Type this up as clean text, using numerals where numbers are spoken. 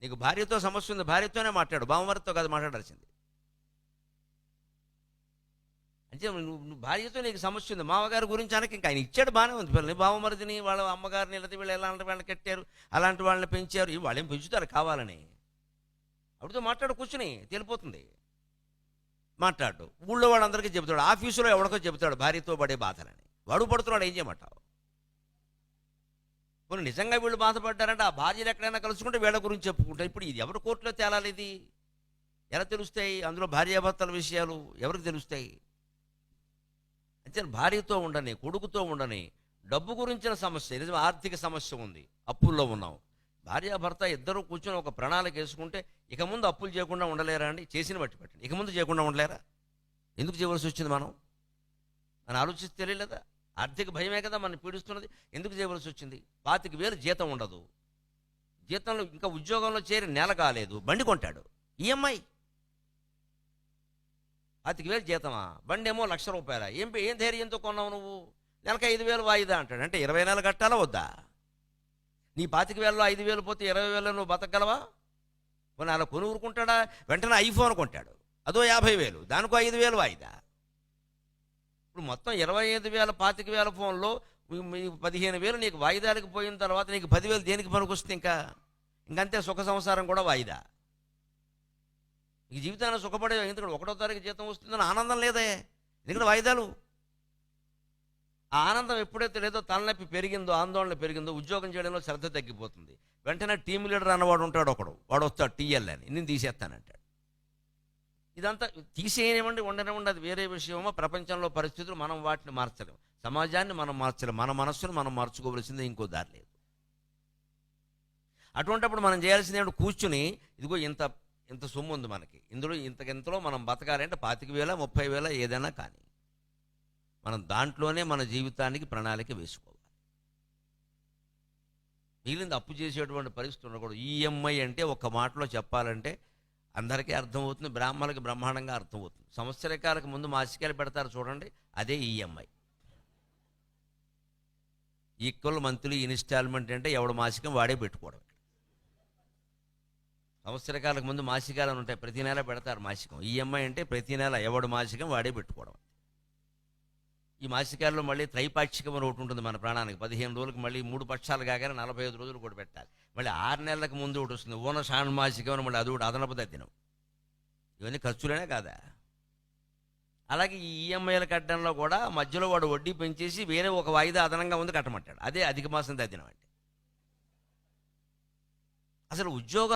నీకు భార్యతో సమస్య ఉంది, భార్యతోనే మాట్లాడు, బావమరితో కాదు మాట్లాడాల్సింది. అంటే నువ్వు భార్యతో నీకు సమస్య ఉంది, మామగారి గురించి అనక ఇంకా ఆయన ఇచ్చాడు బాగానే ఉంది పిల్లల్ని, బావమరిదిని వాళ్ళ అమ్మగారిని లేదా వీళ్ళు ఎలాంటి వాళ్ళని కట్టారు, అలాంటి వాళ్ళని పెంచారు, వాళ్ళేం పెంచుతారు కావాలని. అప్పుడుతో మాట్లాడు, కూర్చుని తెలిపోతుంది. మాట్లాడు, ఊళ్ళో వాళ్ళందరికీ చెబుతాడు, ఆఫీసులో ఎవరికో చెబుతాడు భార్యతో పడే బాధలని. వాడు పడుతున్నాడు, ఏం చేయమంటావు? కొన్ని నిజంగా వీళ్ళు బాధపడ్డారంటే ఆ భార్యలు ఎక్కడైనా కలుసుకుంటే వీళ్ళ గురించి చెప్పుకుంటారు. ఇప్పుడు ఇది ఎవరి కోర్టులో తేలాలి? ఇది ఎలా తెలుస్తాయి? అందులో భార్యాభర్తల విషయాలు ఎవరికి తెలుస్తాయి? అంటే భార్యతో ఉండని, కొడుకుతో ఉండని, డబ్బు గురించిన సమస్య, నిజం ఆర్థిక సమస్య ఉంది, అప్పుల్లో ఉన్నాం, భార్యాభర్త ఇద్దరు కూర్చొని ఒక ప్రణాళిక వేసుకుంటే ఇక ముందు అప్పులు చేయకుండా ఉండలేరా అండి? చేసిన బట్టి పెట్టండి, ఇక ముందు చేయకుండా ఉండలేరా? ఎందుకు చేయవలసి వచ్చింది? మనం ఆలోచిస్తే తెలియలేదా? ఆర్థిక భయమే కదా మనం పీడిస్తున్నది. ఎందుకు చేయవలసి వచ్చింది? 25,000 జీతం ఉండదు, జీతంలో ఇంకా ఉద్యోగంలో చేరి నెల కాలేదు, బండి కొంటాడు, ఈఎంఐ. 25,000 జీతమా? బండి ఏమో ₹1,00,000. ఏం ధైర్యంతో కొన్నావు నువ్వు? నెలకు 5,000 వాయిదా అంటాడు. అంటే 20 నెలలు కట్టాలా వద్దా? నీ 25,000లో 5,000 పోతే 20,000 నువ్వు బతకగలవా? కొన్ని అలా కొని ఊరుకుంటాడా? వెంటనే ఐఫోన్ కొంటాడు, అదో 50,000, దానికో 5,000 వాయిదా. ఇప్పుడు మొత్తం 25,000 25,000 ఫోన్లో 15,000 నీకు వాయిదాలకు పోయిన తర్వాత నీకు 10,000 దేనికి పనికొస్తుంది? ఇంకంతే, సుఖ సంసారం కూడా వాయిదా. ఈ జీవితాన్ని సుఖపడే, ఎందుకంటే 1వ తారీఖు జీతం వస్తుందని ఆనందం లేదే, ఎందుకంటే వాయిదాలు. ఆ ఆనందం ఎప్పుడైతే లేదో తలనొప్పి పెరిగిందో, ఆందోళన పెరిగిందో, ఉద్యోగం చేయడంలో శ్రద్ధ తగ్గిపోతుంది. వెంటనే టీం లీడర్ అన్నవాడు ఉంటాడు ఒకడు, వాడు వస్తాడు టీఎల్ అని, నేను తీసేస్తానంటాడు. ఇదంతా తీసేయనివ్వండి, ఉండనివ్వండి, అది వేరే విషయమో. ప్రపంచంలో పరిస్థితులు మనం వాటిని మార్చలేము, సమాజాన్ని మనం మార్చలేము, మన మనస్సును మనం మార్చుకోవలసిందే, ఇంకో దారి లేదు. అటువంటిప్పుడు మనం చేయాల్సింది ఏమిటి? కూర్చుని, ఇదిగో ఇంత సొమ్ము ఉంది మనకి, ఇంతలో మనం బతకాలంటే 25,000 30,000 ఏదైనా కానీ మనం దాంట్లోనే మన జీవితానికి ప్రణాళిక వేసుకోవాలి. మిగిలింది అప్పు చేసేటువంటి పరిస్థితి ఉండకూడదు. ఈఎంఐ అంటే ఒక్క మాటలో చెప్పాలంటే అందరికీ అర్థమవుతుంది, బ్రాహ్మణులకి బ్రహ్మాండంగా అర్థమవుతుంది. సంవత్సరకాలకు ముందు మాసికాలు పెడతారు చూడండి, అదే ఈఎంఐ. ఈక్వల్ మంత్లీ ఇన్స్టాల్మెంట్ అంటే ఎవడు మాసికం వాడే పెట్టుకోవడం. సంవత్సరకాలకు ముందు మాసికాలు ఉంటాయి, ప్రతి నెల పెడతారు మాసికం. ఈఎంఐ అంటే ప్రతి నెల ఎవడు మాసికం వాడే పెట్టుకోవడం. ఈ మాసికాల్లో మళ్ళీ త్రైపాక్షికం అని ఒకటి ఉంటుంది మన ప్రాణానికి. 15 రోజులకు మళ్ళీ 3 పక్షాలు కాగానే 45 రోజులు కూడా పెట్టాలి. మళ్ళీ 6 నెలలకు ముందు ఒకటి వస్తుంది, ఓన షాణ్మాసికం అని, మళ్ళీ అది ఒకటి అదనపు తగ్గినం. ఇవన్నీ ఖర్చులేనే కాదా? అలాగే ఈ ఈఎంఐల కట్టడంలో కూడా మధ్యలో వాడు వడ్డీ పెంచేసి వేరే ఒక వాయిదా అదనంగా ఉంది కట్టమంటాడు, అదే అధిక మాసం తగ్గినం అంటే. అసలు ఉద్యోగం